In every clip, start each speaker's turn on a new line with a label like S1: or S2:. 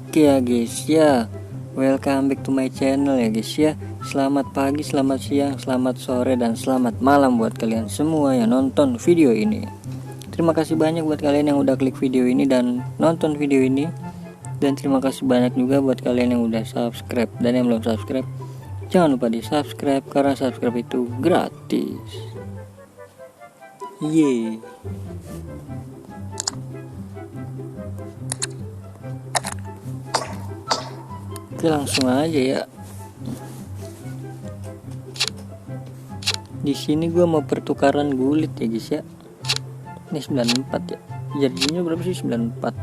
S1: Oke ya guys ya, welcome back to my channel ya guys ya. Selamat pagi, selamat siang, selamat sore, dan selamat malam buat kalian semua yang nonton video ini. Terima kasih banyak buat kalian yang udah klik video ini dan nonton video ini. Dan terima kasih banyak juga buat kalian yang udah subscribe. Dan yang belum subscribe, jangan lupa di subscribe karena subscribe itu gratis. Yeay. Oke, langsung aja ya. Di sini gue mau pertukaran gulit ya guys ya. Ini 94 ya. Jadinya berapa sih? 94.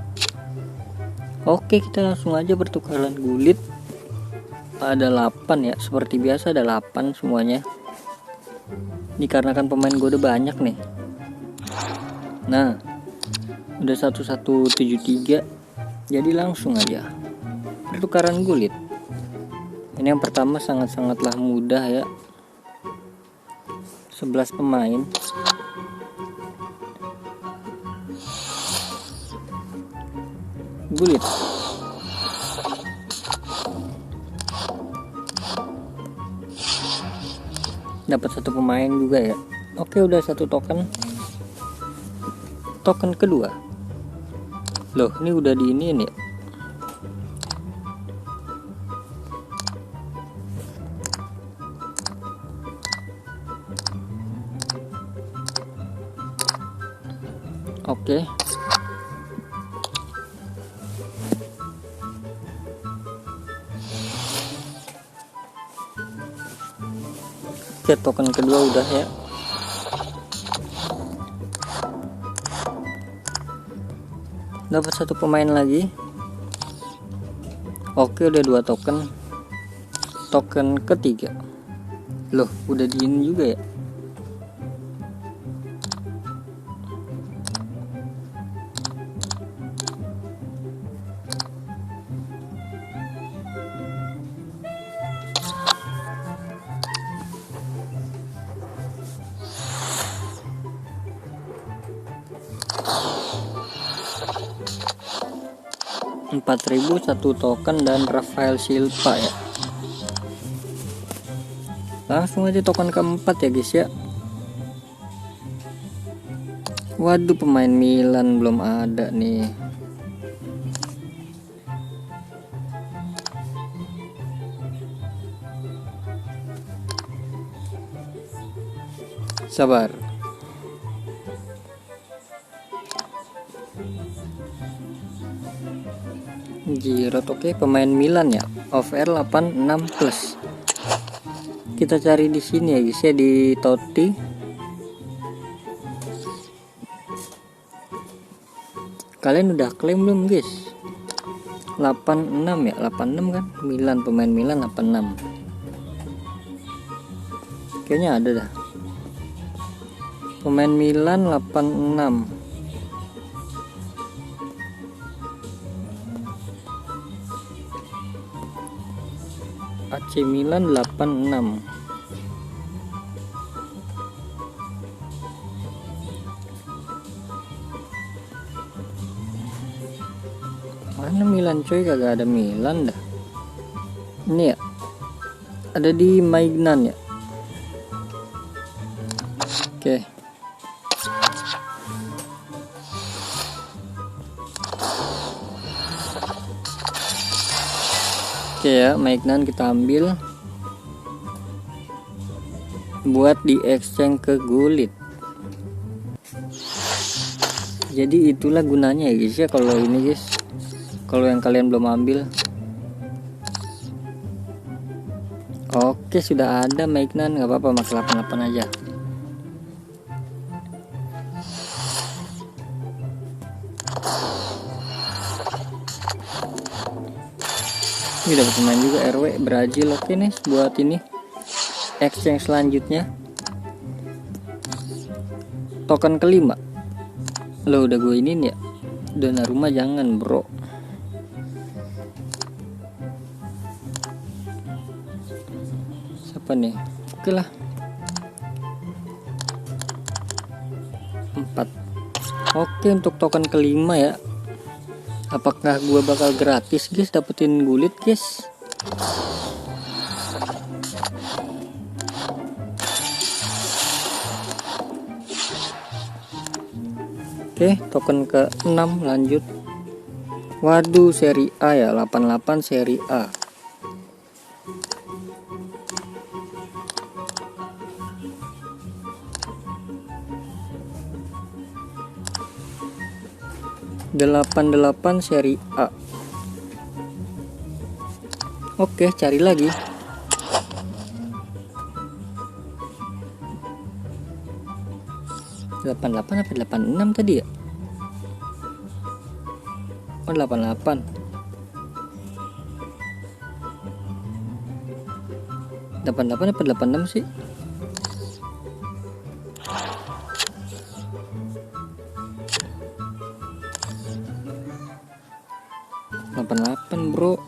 S1: Oke, kita langsung aja pertukaran gulit. Ada 8 ya. Seperti biasa ada 8 semuanya. Dikarenakan pemain gue udah banyak nih. Nah, udah 1173. Jadi langsung aja pertukaran gulit. Ini yang pertama sangat-sangatlah mudah ya. 11 pemain. Gulit. Dapat 1 pemain juga ya. Oke, udah 1 token. Token kedua. Loh, ini udah di ini ya. Oke. Oke, token kedua udah ya. Dapat 1 pemain lagi. Oke, udah 2 token. Token ketiga. Loh, udah di ini juga ya. Rp4.000 1 token dan Rafael Silva ya. Langsung aja token keempat ya guys ya. Waduh, pemain Milan belum ada nih. Sabar. Giroud, oke, pemain Milan ya. OVR 86+. Kita cari di sini ya guys ya, di Totti. Kalian udah klaim belum guys? 86 ya, 86 kan? Milan, pemain Milan 86. Kayaknya ada dah. Pemain Milan 86. AC Milan 86. Mana Milan coy, kagak ada Milan dah. Ini ya. Ada di Maignan ya. Oke. Oke ya, Maignan kita ambil buat di exchange ke gulit. Jadi itulah gunanya ya guys ya, kalau ini guys, kalau yang kalian belum ambil. Oke, sudah ada Maignan, nggak apa-apa, max 88 aja. Ini dapat pemain juga RW Brazil. Oke nih, buat ini exchange selanjutnya. Token kelima. Lo udah gue ini ya. Donnarumma jangan bro. Siapa nih? Oke lah. 4. Oke, untuk token kelima ya. Apakah gua bakal gratis guys dapetin gulit guys? Oke, token ke 6 lanjut. Waduh, seri A ya, 88 seri A. Delapan seri A. Oke, cari lagi. Delapan apa 86 tadi ya? Oh, 88. 88 apa 86 sih? Bro.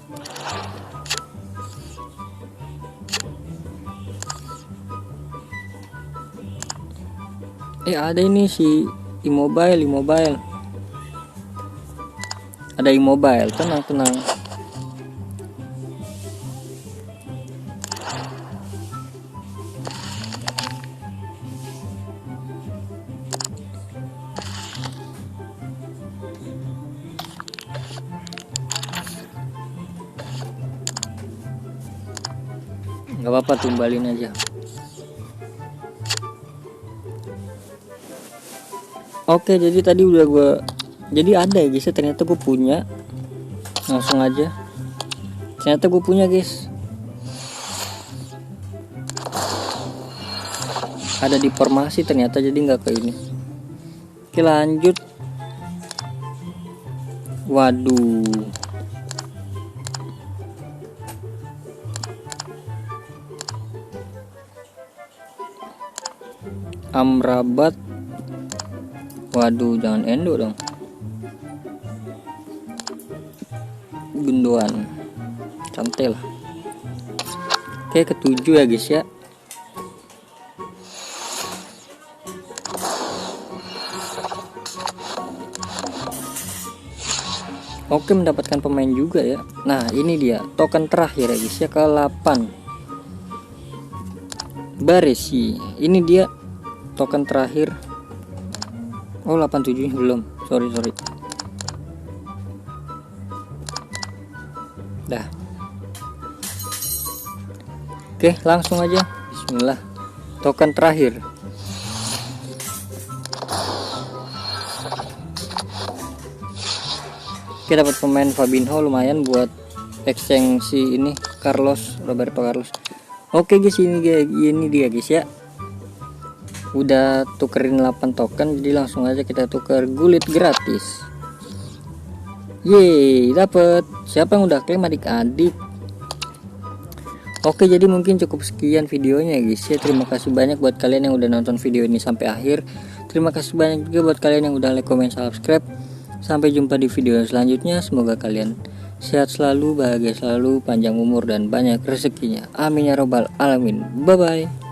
S1: Ada ini si iMobile. Ada iMobile, tenang. Gak apa-apa, tumbalin aja. Oke, jadi tadi udah jadi ada ya guys, ternyata gue punya. Langsung aja, ternyata gue punya guys. Ada di formasi ternyata, jadi nggak ke ini. Oke, lanjut. Waduh, Amrabat. Waduh, jangan endo dong. Gunduan, santai lah. Oke, ketujuh ya guys ya. Oke, mendapatkan pemain juga ya. Nah, ini dia token terakhir ya guys ya, ke 8 Baresi. Ini dia token terakhir. Oh, 87 belum, sorry. Dah. Oke, langsung aja. Bismillah. Token terakhir. Oke, dapat pemain Fabinho, lumayan buat ekstensi ini Roberto Carlos. Oke guys, ini dia guys ya. Udah tukerin 8 token, jadi langsung aja kita tuker gulit gratis. Yeay, dapet. Siapa yang udah klaim adik-adik? Oke, jadi mungkin cukup sekian videonya guys ya. Terima kasih banyak buat kalian yang udah nonton video ini sampai akhir. Terima kasih banyak juga buat kalian yang udah like, comment, subscribe. Sampai jumpa di video selanjutnya. Semoga kalian sehat selalu, bahagia selalu, panjang umur dan banyak rezekinya. Amin ya robbal alamin. Bye bye.